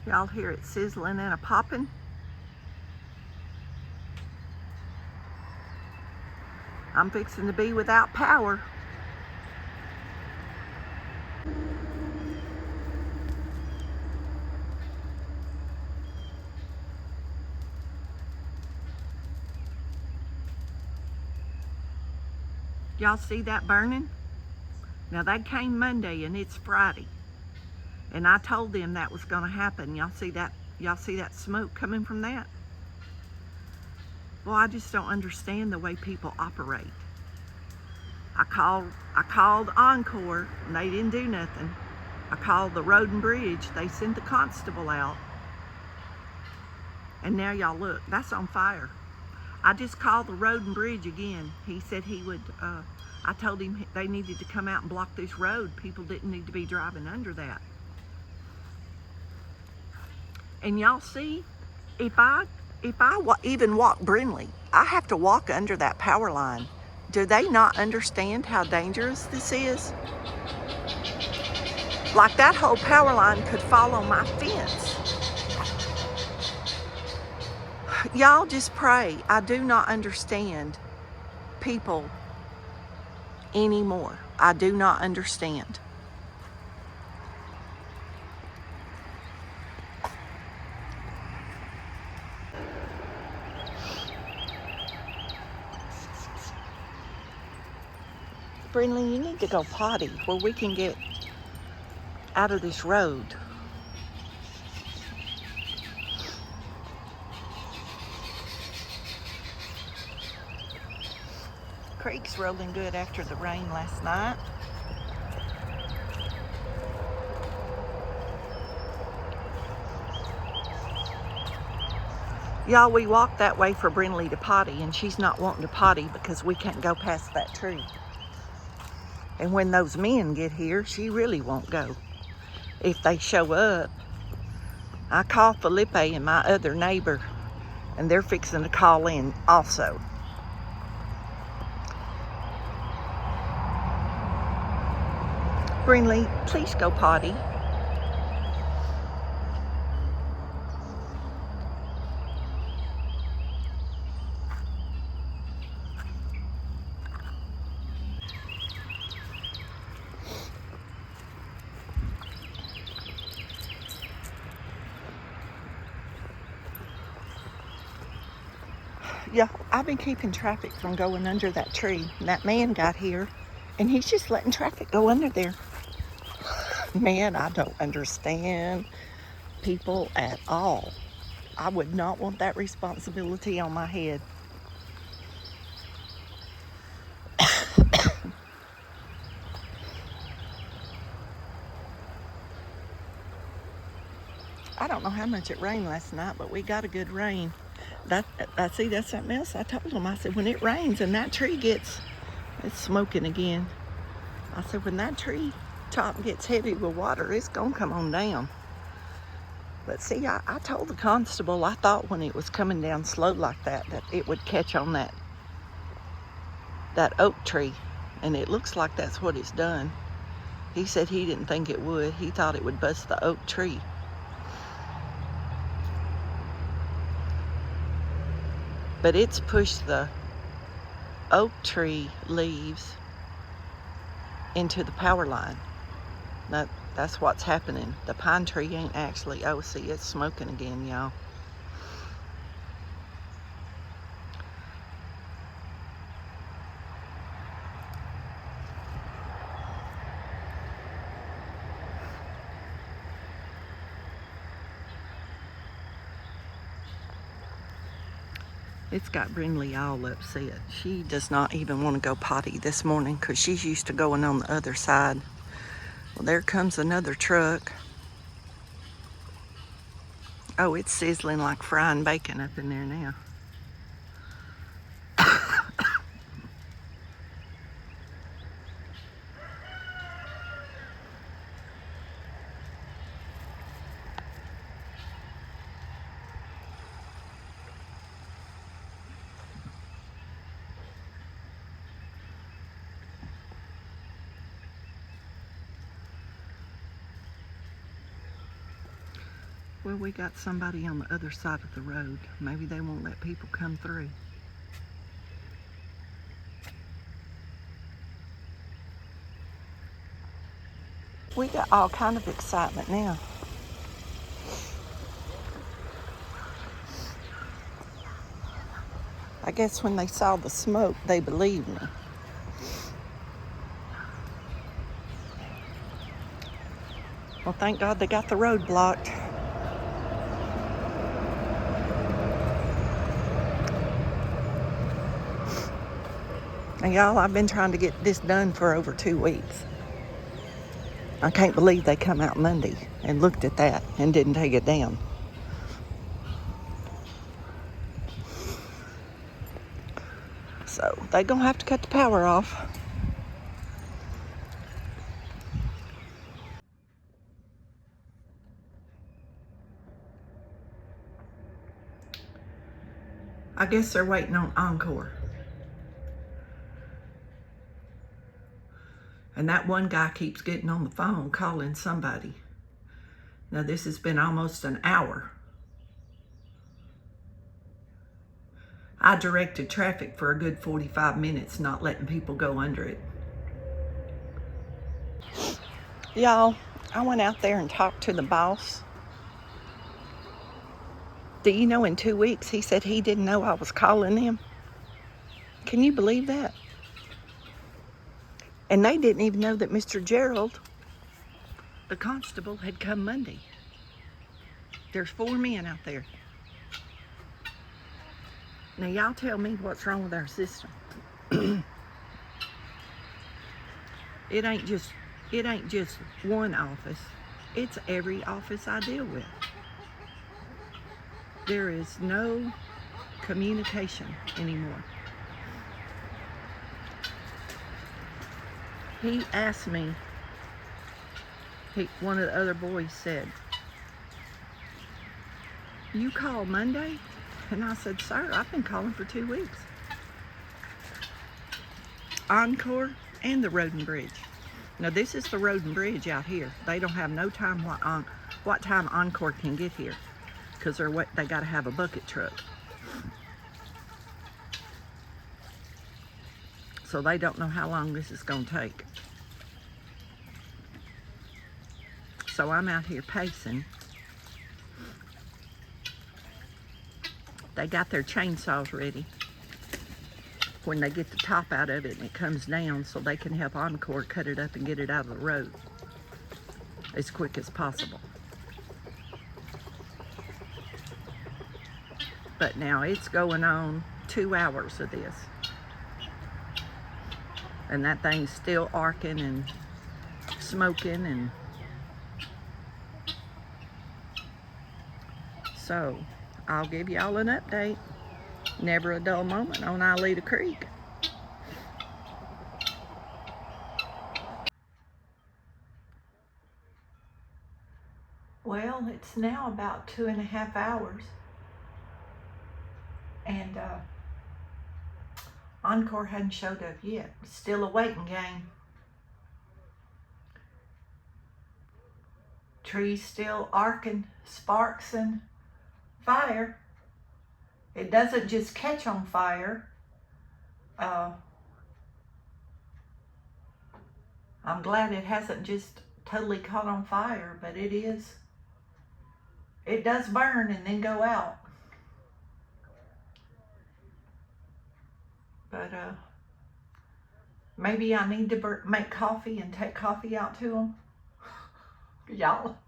Y'all hear it sizzling and a popping? I'm fixing to be without power. Y'all see that burning? Now that came Monday and it's Friday. And I told them that was gonna happen. Y'all see that smoke coming from that? Well, I just don't understand the way people operate. I called Encore and they didn't do nothing. I called the Road and Bridge. They sent the constable out. And now y'all look, that's on fire. I just called the Road and Bridge again. He said he would, I told him they needed to come out and block this road. People didn't need to be driving under that. And y'all see, if I even walk Brindley, I have to walk under that power line. Do they not understand how dangerous this is? Like that whole power line could fall on my fence. Y'all just pray. I do not understand people anymore. I do not understand. Brindley, you need to go potty where we can get out of this road. Creek's rolling good after the rain last night. Y'all, we walked that way for Brindley to potty, and she's not wanting to potty because we can't go past that tree. And when those men get here, she really won't go. If they show up, I call Felipe and my other neighbor, and they're fixing to call in also. Brindley, please go potty. Yeah, I've been keeping traffic from going under that tree. And that man got here, and he's just letting traffic go under there. Man, I don't understand people at all. I would not want that responsibility on my head. I don't know how much it rained last night, but we got a good rain. See, that's something else I told them. I said, when it rains and that tree it's smoking again. I said, when that tree top gets heavy with water, it's gonna come on down. But see, I told the constable, I thought when it was coming down slow like that it would catch on that oak tree. And it looks like that's what it's done. He said he didn't think it would. He thought it would bust the oak tree. But it's pushed the oak tree leaves into the power line. That's what's happening. The pine tree ain't actually, oh, see, it's smoking again, y'all. It's got Brindley all upset. She does not even want to go potty this morning because she's used to going on the other side. Well, there comes another truck. Oh, it's sizzling like frying bacon up in there now. Well, we got somebody on the other side of the road. Maybe they won't let people come through. We got all kind of excitement now. I guess when they saw the smoke, they believed me. Well, thank God they got the road blocked. And y'all, I've been trying to get this done for over 2 weeks. I can't believe they come out Monday and looked at that and didn't take it down. So they're gonna have to cut the power off. I guess they're waiting on Encore. And that one guy keeps getting on the phone calling somebody. Now this has been almost an hour. I directed traffic for a good 45 minutes, not letting people go under it. Y'all, I went out there and talked to the boss. Do you know in 2 weeks he said he didn't know I was calling them? Can you believe that? And they didn't even know that Mr. Gerald, the constable, had come Monday. There's 4 men out there. Now y'all tell me what's wrong with our system. It ain't just one office. It's every office I deal with. There is no communication anymore. He asked me, one of the other boys said, "You called Monday?" And I said, "Sir, I've been calling for 2 weeks. Encore and the Road and Bridge." Now this is the Road and Bridge out here. They don't have no time what time Encore can get here, because they got to have a bucket truck. So they don't know how long this is going to take. So I'm out here pacing. They got their chainsaws ready when they get the top out of it and it comes down, so they can help Encore cut it up and get it out of the road as quick as possible. But now it's going on 2 hours of this. And that thing's still arcing and smoking, and so I'll give y'all an update. Never a dull moment on Alita Creek. Well, it's now about 2.5 hours. And Encore hadn't showed up yet. It's still a waiting game. Trees still arcing, sparks and fire. It doesn't just catch on fire. I'm glad it hasn't just totally caught on fire, but it does burn and then go out. But maybe I need to make coffee and take coffee out to them. Y'all,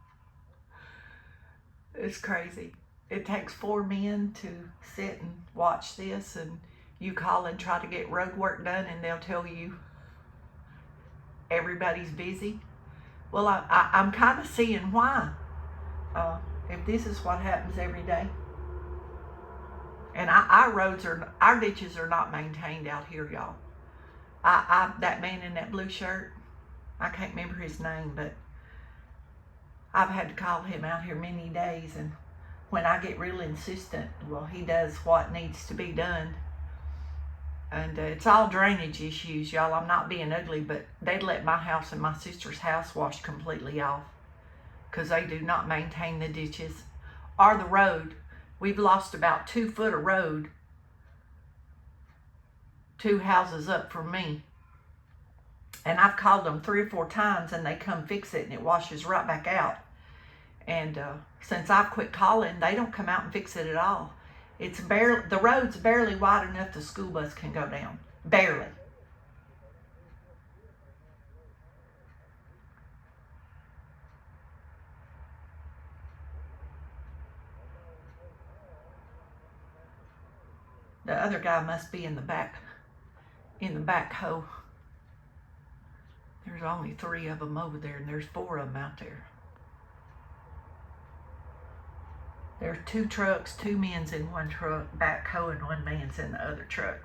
it's crazy. It takes 4 men to sit and watch this, and you call and try to get road work done and they'll tell you everybody's busy. Well, I'm kind of seeing why. If this is what happens every day. And our ditches are not maintained out here, y'all. That man in that blue shirt, I can't remember his name, but I've had to call him out here many days, and when I get real insistent, well, he does what needs to be done. And it's all drainage issues, y'all. I'm not being ugly, but they'd let my house and my sister's house wash completely off because they do not maintain the ditches. or the road. We've lost about 2 foot of road 2 houses up from me. And I've called them 3 or 4 times and they come fix it and it washes right back out. And since I've quit calling, they don't come out and fix it at all. It's barely, the road's barely wide enough the school bus can go down. Barely. The other guy must be in the backhoe. There's only 3 of them over there and there's 4 of them out there. There's 2 trucks, 2 men's in one truck, backhoe, and 1 man's in the other truck.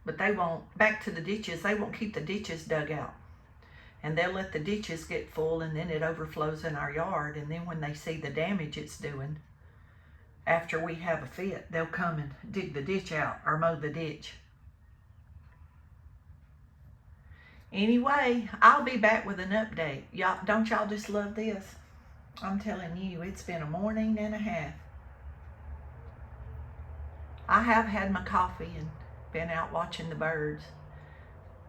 But they won't, back to the ditches, they won't keep the ditches dug out. And they'll let the ditches get full and then it overflows in our yard. And then when they see the damage it's doing, after we have a fit, they'll come and dig the ditch out or mow the ditch. Anyway, I'll be back with an update. Y'all, don't y'all just love this? I'm telling you, it's been a morning and a half. I have had my coffee and been out watching the birds.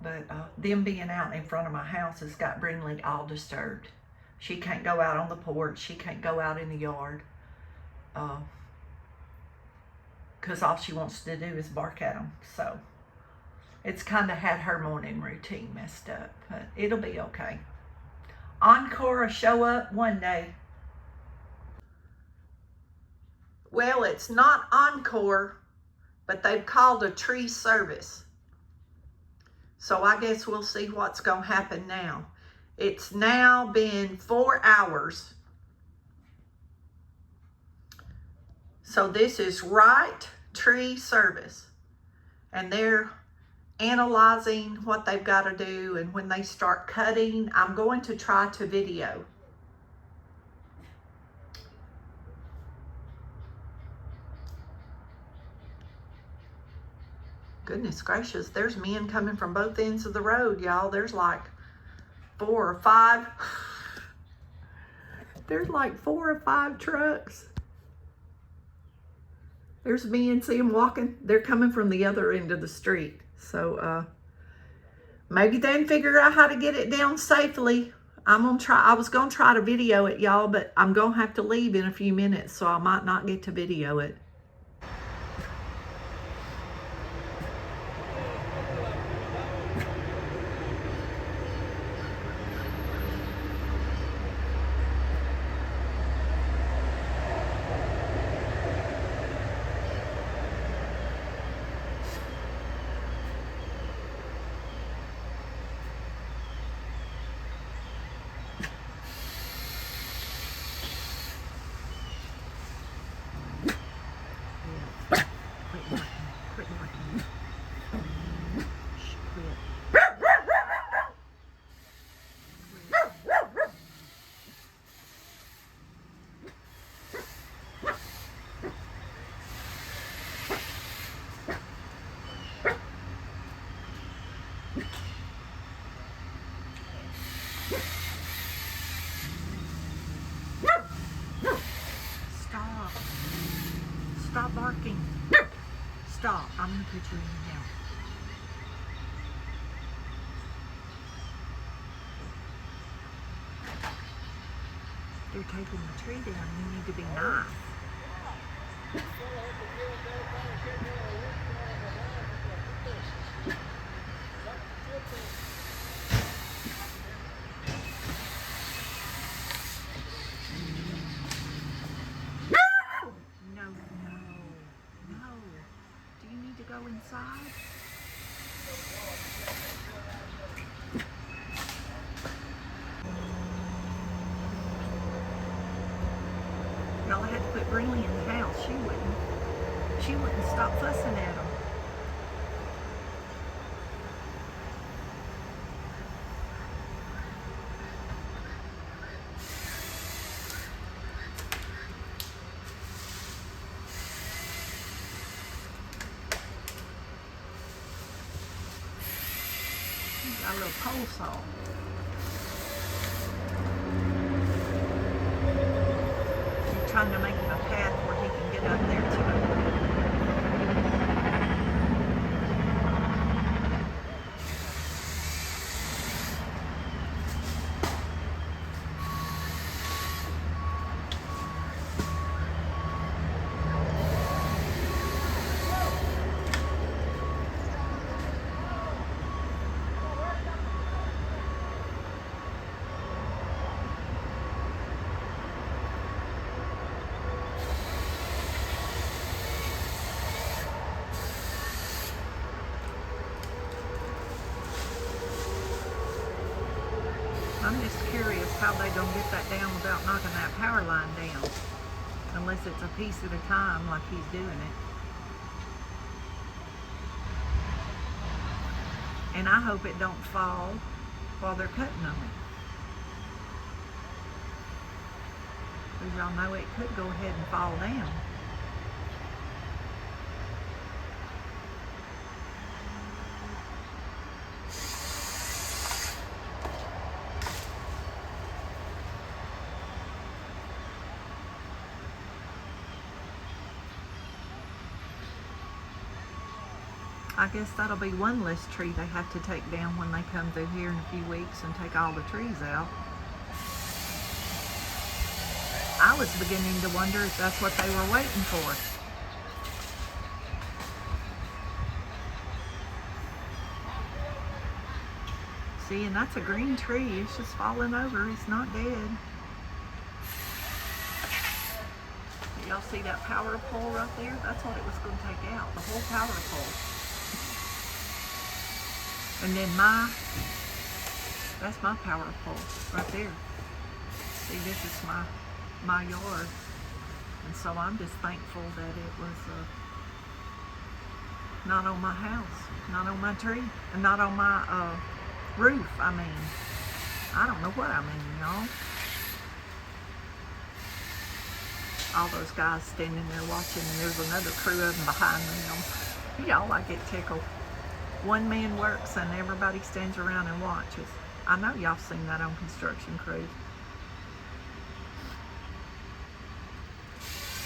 But them being out in front of my house has got Brinley all disturbed. She can't go out on the porch. She can't go out in the yard. Because all she wants to do is bark at them. So it's kind of had her morning routine messed up. But it'll be okay. Encore will show up one day. Well, it's not Encore, but they've called a tree service. So I guess we'll see what's going to happen now. It's now been 4 hours. So this is Right Tree Service. And they're analyzing what they've got to do. And when they start cutting, I'm going to try to video. Goodness gracious, there's men coming from both ends of the road, y'all. There's like 4 or 5. There's like 4 or 5 trucks. There's men, see them walking? They're coming from the other end of the street. So maybe they can figure out how to get it down safely. I'm gonna try. I was gonna try to video it, y'all, but I'm gonna have to leave in a few minutes, so I might not get to video it. Stop barking. Stop. I'm going to put you in the house. They're taking the tree down. You need to be nice. Go inside. Y'all, I had to put Brinley in the house. She wouldn't stop fussing at him. Got a little pole saw. He's trying to make him a path where he can get up there to it. I'm just curious how they gonna get that down without knocking that power line down. Unless it's a piece at a time like he's doing it. And I hope it don't fall while they're cutting on it. Because y'all know it could go ahead and fall down. I guess that'll be one less tree they have to take down when they come through here in a few weeks and take all the trees out. I was beginning to wonder if that's what they were waiting for. See, and that's a green tree. It's just falling over. It's not dead. Y'all see that power pole right there? That's what it was going to take out, the whole power pole. And then that's my power pole right there. See, this is my yard. And so I'm just thankful that it was not on my house, not on my tree, and not on my roof. I mean, I don't know what I mean, y'all. All those guys standing there watching, and there's another crew of them behind them. Y'all, I get tickled. One man works and everybody stands around and watches. I know y'all seen that on construction crews.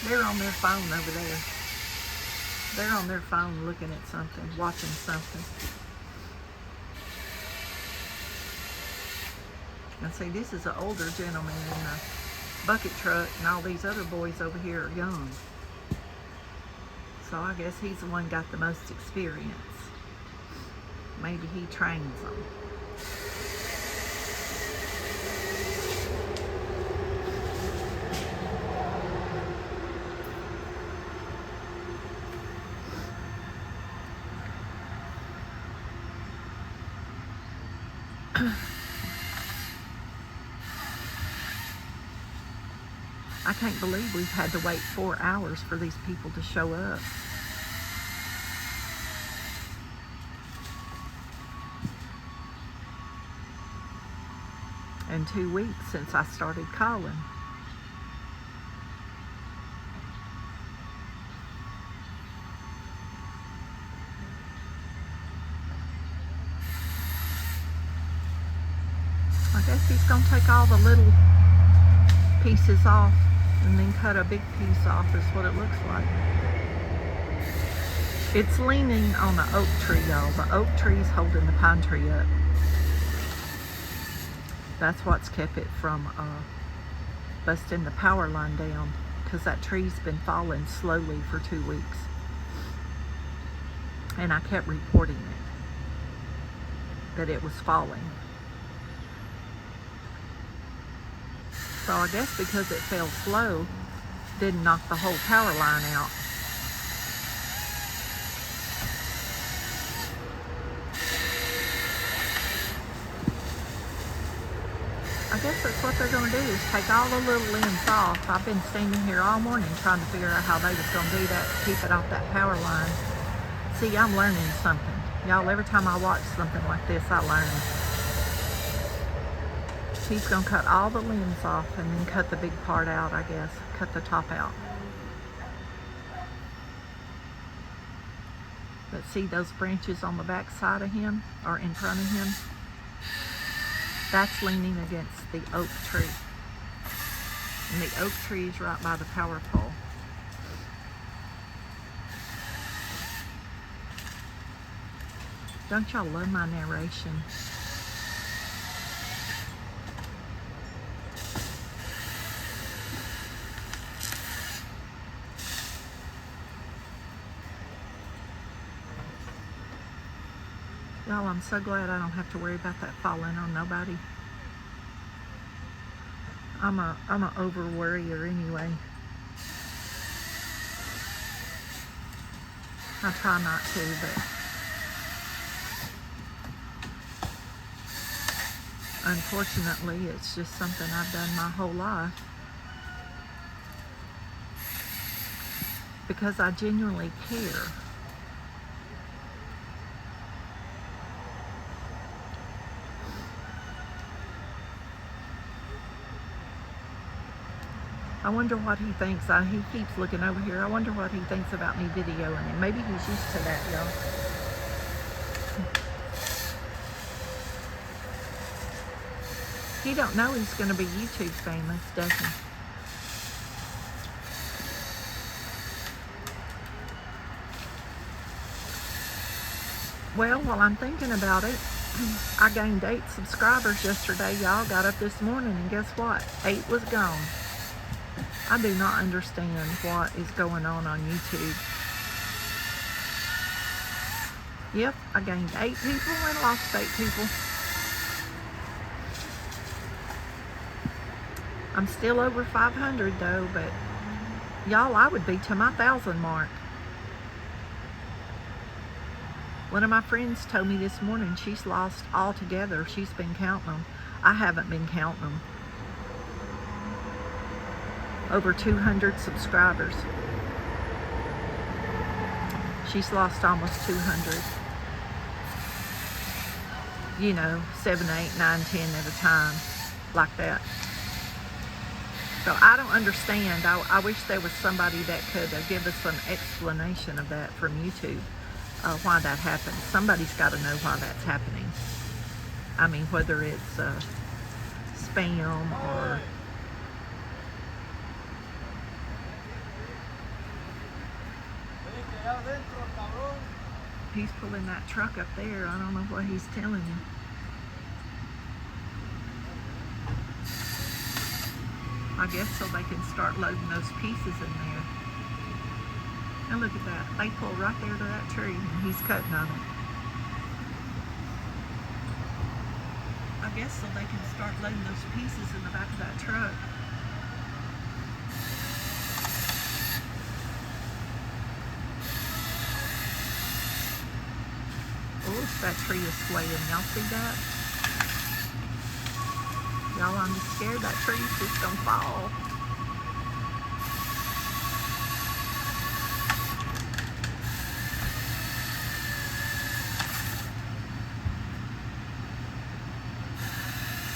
They're on their phone over there. They're on their phone looking at something, watching something. And see, this is an older gentleman in the bucket truck, and all these other boys over here are young. So I guess he's the one got the most experience. Maybe he trains them. I can't believe we've had to wait 4 hours for these people to show up. And 2 weeks since I started calling. I guess he's gonna take all the little pieces off and then cut a big piece off is what it looks like. It's leaning on the oak tree, y'all. The oak tree's holding the pine tree up. That's what's kept it from busting the power line down, because that tree's been falling slowly for 2 weeks. And I kept reporting it, that it was falling. So I guess because it fell slow, didn't knock the whole power line out. I guess that's what they're going to do, is take all the little limbs off. I've been standing here all morning trying to figure out how they was going to do that to keep it off that power line. See, I'm learning something. Y'all, every time I watch something like this, I learn. He's going to cut all the limbs off and then cut the big part out, I guess. Cut the top out. But see those branches on the back side of him, or in front of him? That's leaning against the oak tree. And the oak tree is right by the power pole. Don't y'all love my narration? Y'all, I'm so glad I don't have to worry about that falling on nobody. I'm a over worrier anyway. I try not to, but unfortunately it's just something I've done my whole life. Because I genuinely care. I wonder what he thinks. He keeps looking over here. I wonder what he thinks about me videoing him. Maybe he's used to that, y'all. He don't know he's going to be YouTube famous, does he? Well, while I'm thinking about it, I gained 8 subscribers yesterday, y'all. Got up this morning and guess what? 8 was gone. I do not understand what is going on YouTube. Yep, I gained 8 people and lost 8 people. I'm still over 500 though, but y'all, I would be to my 1,000 mark. One of my friends told me this morning she's lost altogether. She's been counting them. I haven't been counting them. Over 200 subscribers. She's lost almost 200. You know, 7, 8, 9, 10 at a time, like that. So I don't understand. I wish there was somebody that could give us some explanation of that from YouTube, why that happens. Somebody's got to know why that's happening. I mean, whether it's spam or he's pulling that truck up there. I don't know what he's telling you. I guess so they can start loading those pieces in there. Now look at that. They pull right there to that tree and he's cutting on it. I guess so they can start loading those pieces in the back of that truck. Oh, that tree is swaying. Y'all see that? Y'all, I'm just scared that tree's just gonna fall.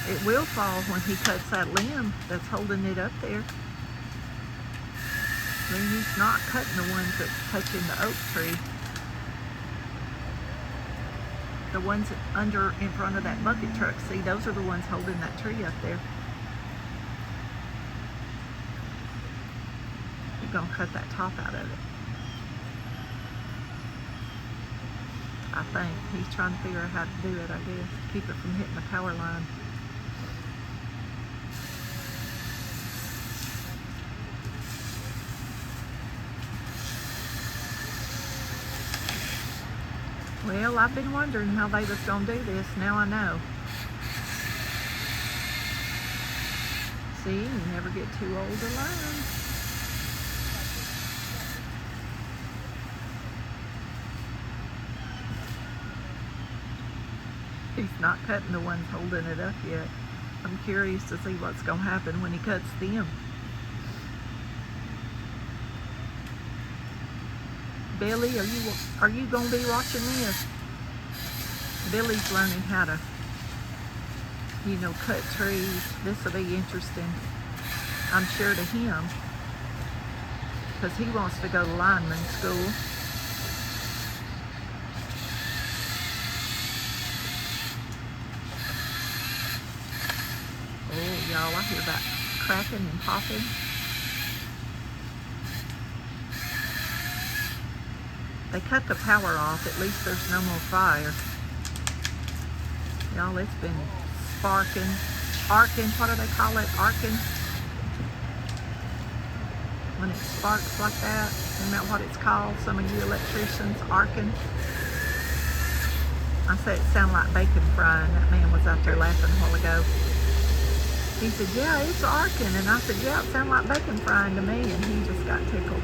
It will fall when he cuts that limb that's holding it up there. I mean, he's not cutting the ones that's touching the oak tree. The ones under in front of that bucket truck, see, those are the ones holding that tree up there. You're gonna cut that top out of it. I think he's trying to figure out how to do it, I guess. Keep it from hitting the power line. Well, I've been wondering how they was going to do this. Now I know. See, you never get too old to learn. He's not cutting the ones holding it up yet. I'm curious to see what's going to happen when he cuts them. Billy, are you going to be watching this? Billy's learning how to, you know, cut trees. This will be interesting, I'm sure, to him, because he wants to go to lineman school. y'all. I hear that cracking and popping. They cut the power off. At least there's no more fire. Y'all, it's been sparking, arcing. What do they call it? Arcing? When it sparks like that. Isn't that what it's called? Some of you electricians, arcing. I said it sounded like bacon frying. That man was out there laughing a while ago. He said, yeah, it's arcing. And I said, yeah, it sounded like bacon frying to me. And he just got tickled.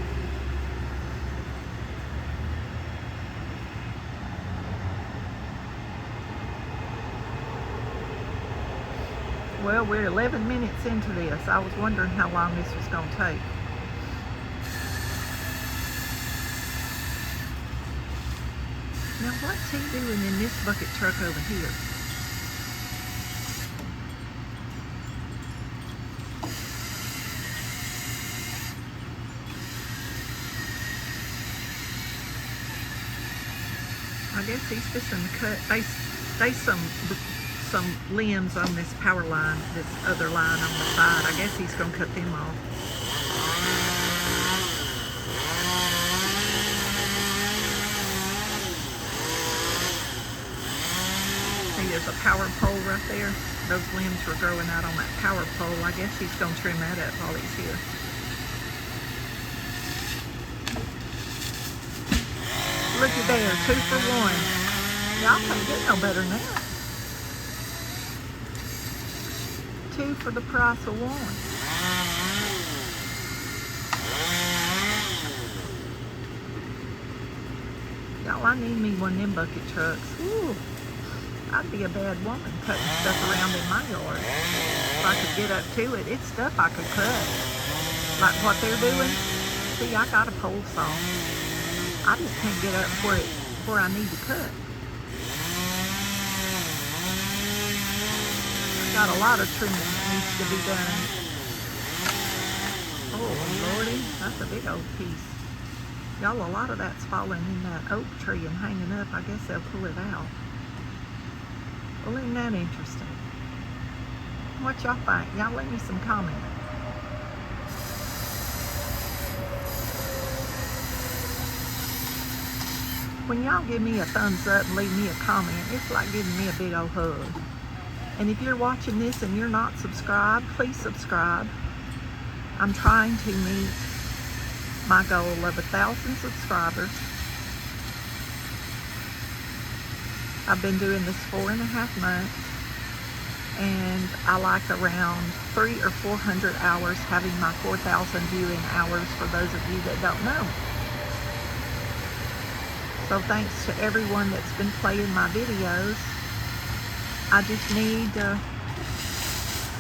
Well, we're 11 minutes into this. I was wondering how long this was going to take. Now, what's he doing in this bucket truck over here? I guess he's fixing to cut. There's some limbs on this power line, this other line on the side. I guess he's going to cut them off. See, there's a power pole right there. Those limbs were growing out on that power pole. I guess he's going to trim that up while he's here. Looky there, 2 for 1. Y'all can't get no better than that. 2 for the price of 1. Y'all, I need me one of them bucket trucks. Ooh, I'd be a bad woman cutting stuff around in my yard. If I could get up to it, it's stuff I could cut. Like what they're doing. See, I got a pole saw. I just can't get up where I need to cut. Got a lot of trimming that needs to be done. Oh, Lordy, that's a big old piece. Y'all, a lot of that's falling in that oak tree and hanging up. I guess they'll pull it out. Well, isn't that interesting? What y'all think? Y'all leave me some comments. When y'all give me a thumbs up and leave me a comment, it's like giving me a big old hug. And if you're watching this and you're not subscribed, please subscribe. I'm trying to meet my goal of 1,000 subscribers. I've been doing this 4.5 months, and I like around 300 or 400 hours having my 4,000 viewing hours for those of you that don't know. So thanks to everyone that's been playing my videos. I just need,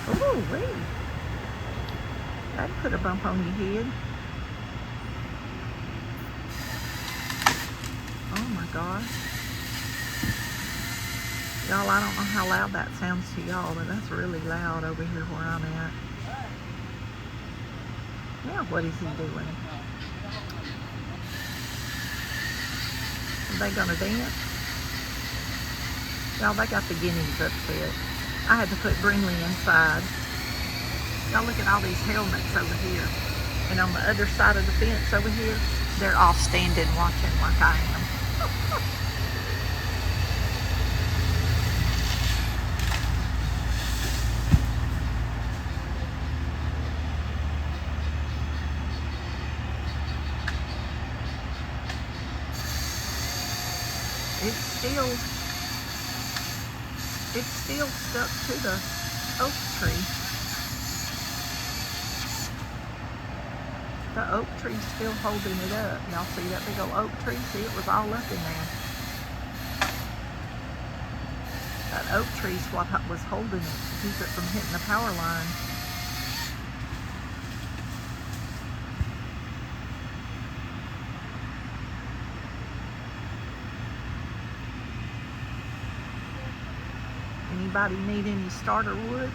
oh, wait. That'd put a bump on your head. Oh my gosh. Y'all, I don't know how loud that sounds to y'all, but that's really loud over here where I'm at. Now what is he doing? Are they gonna dance? Y'all, they got the guineas upset. I had to put Brinley inside. Y'all, look at all these helmets over here. And on the other side of the fence over here, they're all standing watching like I am. It's still stuck to the oak tree. The oak tree's still holding it up. Y'all see that big old oak tree? See, it was all up in there. That oak tree's what was holding it to keep it from hitting the power line. Anybody need any starter wood?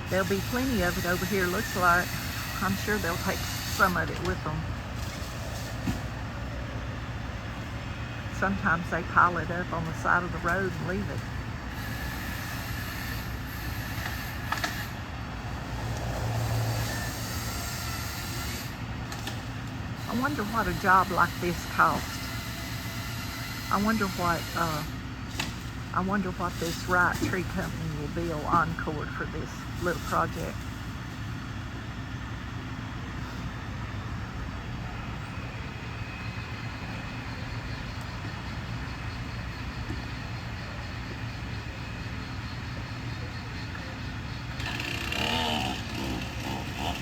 There'll be plenty of it over here, looks like. I'm sure they'll take some of it with them. Sometimes they pile it up on the side of the road and leave it. wonder what a job like this costs. I wonder what this Wright Tree Company will bill Encore for this little project.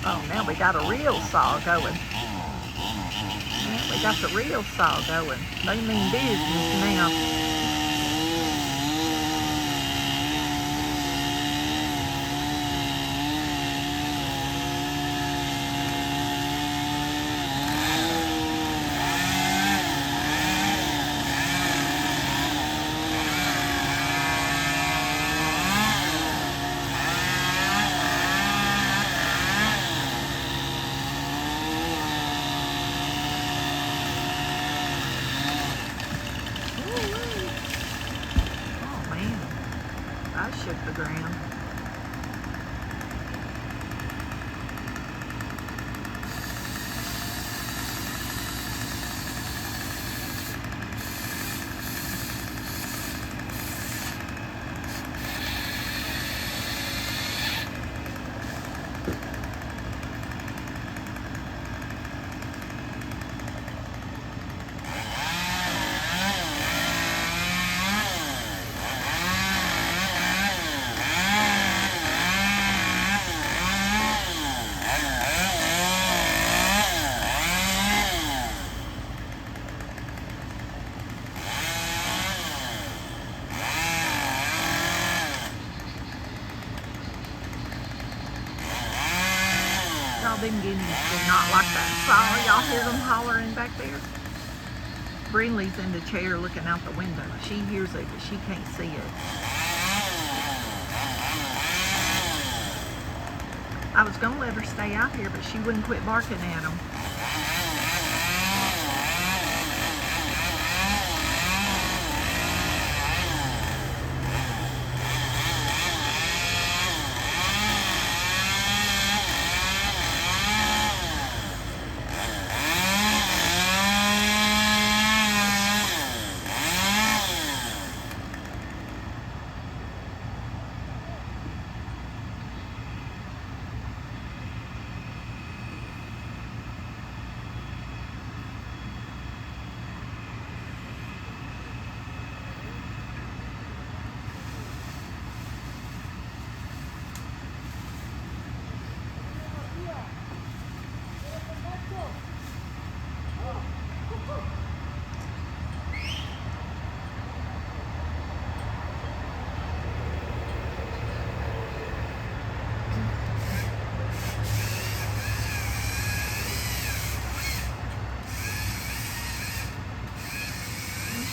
Oh, now we got a real saw going. Yeah, we got the real saw going. They mean business now. I shook the ground. Y'all them guineas do not like that saw. Y'all hear them hollering back there? Brinley's in the chair looking out the window. She hears it, but she can't see it. I was gonna let her stay out here, but she wouldn't quit barking at them.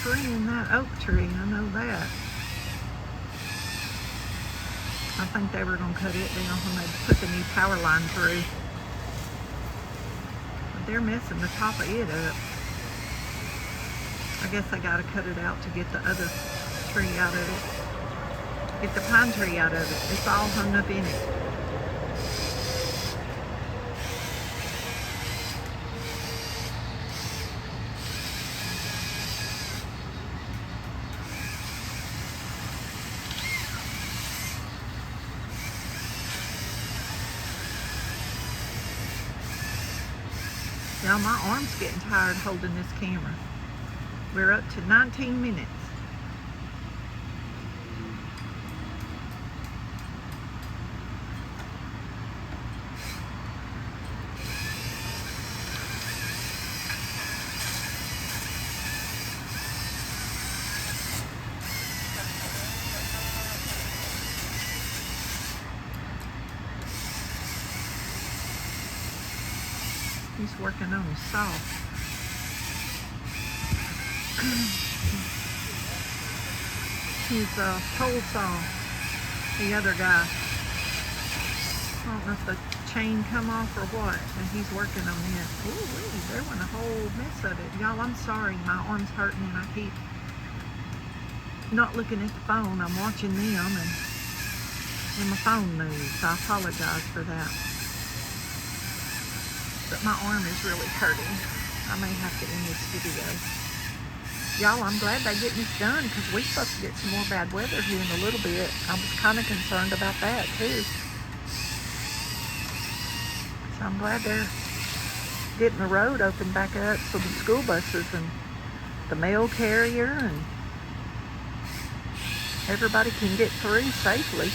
Bringing that oak tree, I know that. I think they were going to cut it down when they put the new power line through. But they're messing the top of it up. I guess they got to cut it out to get the other tree out of it. Get the pine tree out of it. It's all hung up in it. Now my arm's getting tired holding this camera. We're up to 19 minutes. He's working on his saw. His pole saw, the other guy. I don't know if the chain come off or what, but he's working on it. Ooh, they're in a whole mess of it. Y'all, I'm sorry, my arm's hurting and I keep not looking at the phone. I'm watching them and my phone moves. I apologize for that. But my arm is really hurting. I may have to end this video. Y'all, I'm glad they're getting this done because we're supposed to get some more bad weather here in a little bit. I was kind of concerned about that too. So I'm glad they're getting the road opened back up so the school buses and the mail carrier and everybody can get through safely.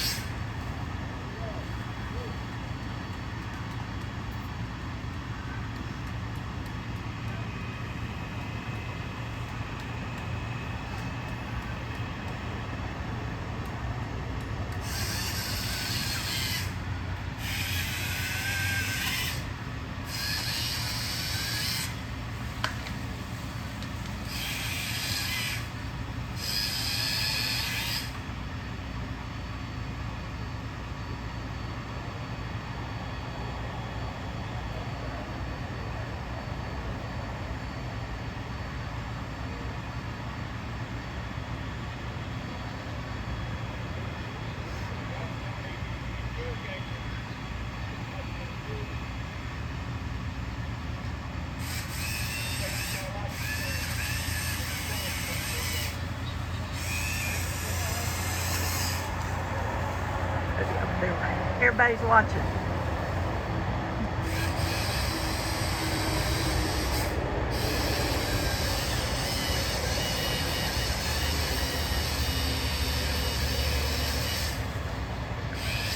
Everybody's watching.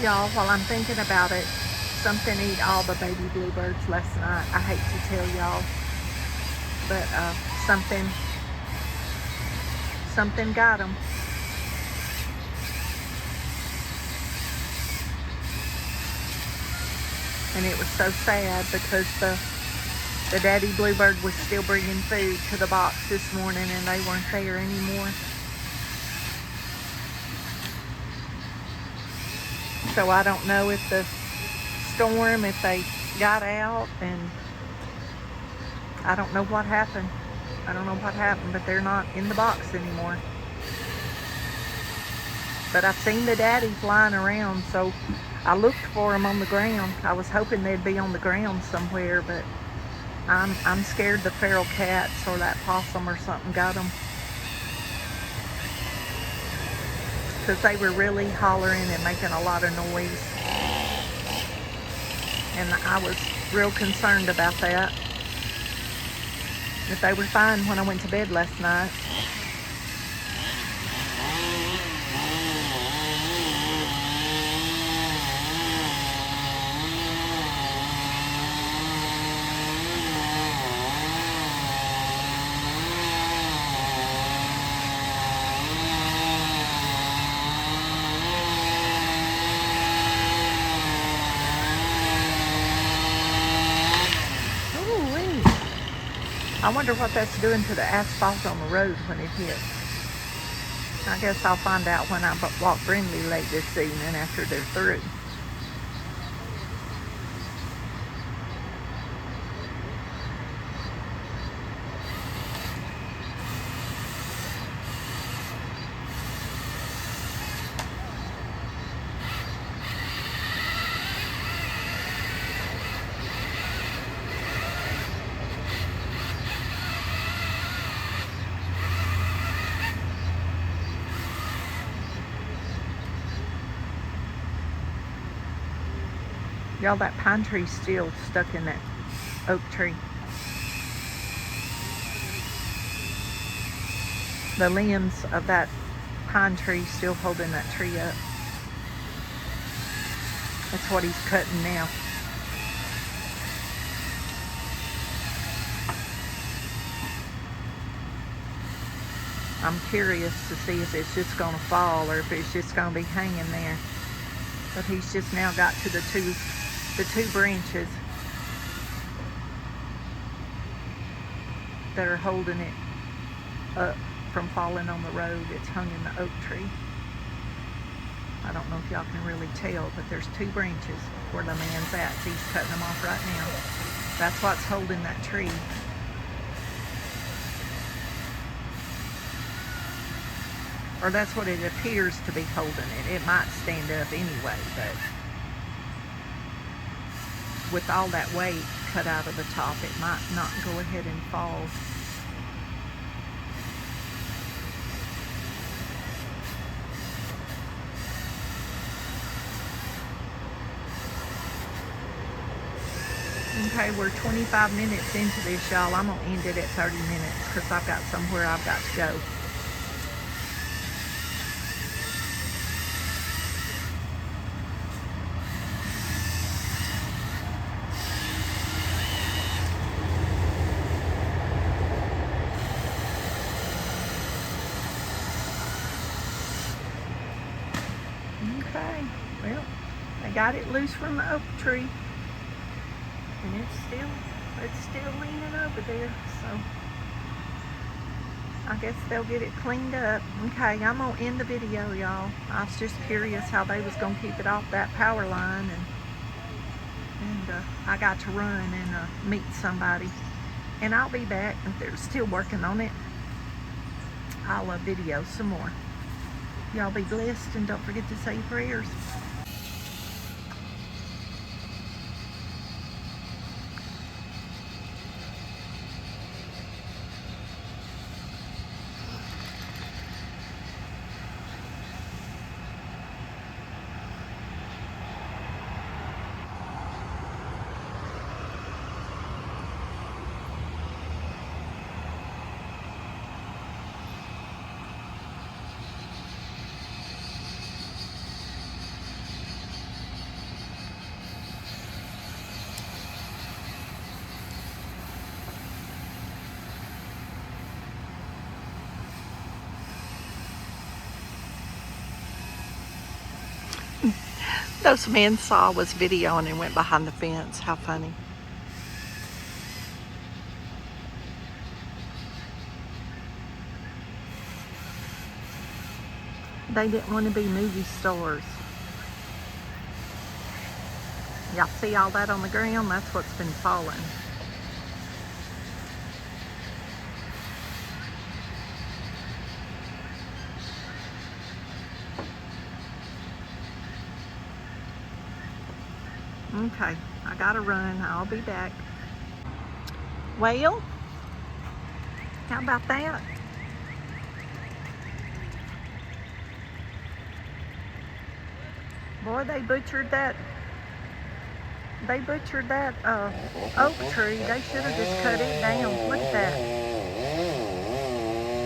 Y'all, while I'm thinking about it, something ate all the baby bluebirds last night. I hate to tell y'all, but something got them. And it was so sad because the daddy bluebird was still bringing food to the box this morning and they weren't there anymore. So I don't know if the storm, if they got out, and I don't know what happened. I don't know what happened, but they're not in the box anymore. But I've seen the daddy flying around, so I looked for them on the ground. I was hoping they'd be on the ground somewhere, but I'm scared the feral cats or that possum or something got them. Because they were really hollering and making a lot of noise. And I was real concerned about that. But they were fine when I went to bed last night. I wonder what that's doing to the asphalt on the road when it hits. I guess I'll find out when I walk Brindley late this evening after they're through. Y'all, that pine tree's still stuck in that oak tree. The limbs of that pine tree still holding that tree up. That's what he's cutting now. I'm curious to see if it's just going to fall or if it's just going to be hanging there. But he's just now got to the two branches that are holding it up from falling on the road. It's hung in the oak tree. I don't know if y'all can really tell, but there's two branches where the man's at. So he's cutting them off right now. That's what's holding that tree. Or that's what it appears to be holding it. It might stand up anyway, but with all that weight cut out of the top. It might not go ahead and fall. Okay, we're 25 minutes into this, y'all. I'm gonna end it at 30 minutes because I've got somewhere I've got to go. Okay, well, I got it loose from the oak tree. And it's still leaning over there, so I guess they'll get it cleaned up. Okay, I'm gonna end the video, y'all. I was just curious how they was gonna keep it off that power line, and I got to run and meet somebody. And I'll be back if they're still working on it. I'll video some more. Y'all be blessed, and don't forget to say your prayers. Those men saw was videoing and went behind the fence. How funny. They didn't want to be movie stars. Y'all see all that on the ground? That's what's been falling. Okay, I gotta run. I'll be back. Well, how about that? Boy, they butchered that. They butchered that oak tree. They should have just cut it down. Look at that.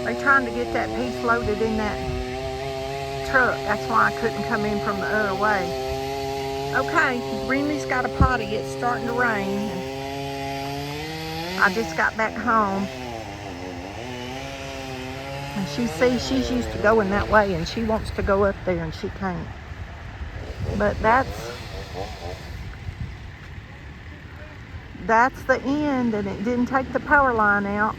They trying to get that piece loaded in that truck. That's why I couldn't come in from the other way. Okay, Renly's got a potty. It's starting to rain. I just got back home. And she sees she's used to going that way, and she wants to go up there, and she can't. But that's the end, and it didn't take the power line out.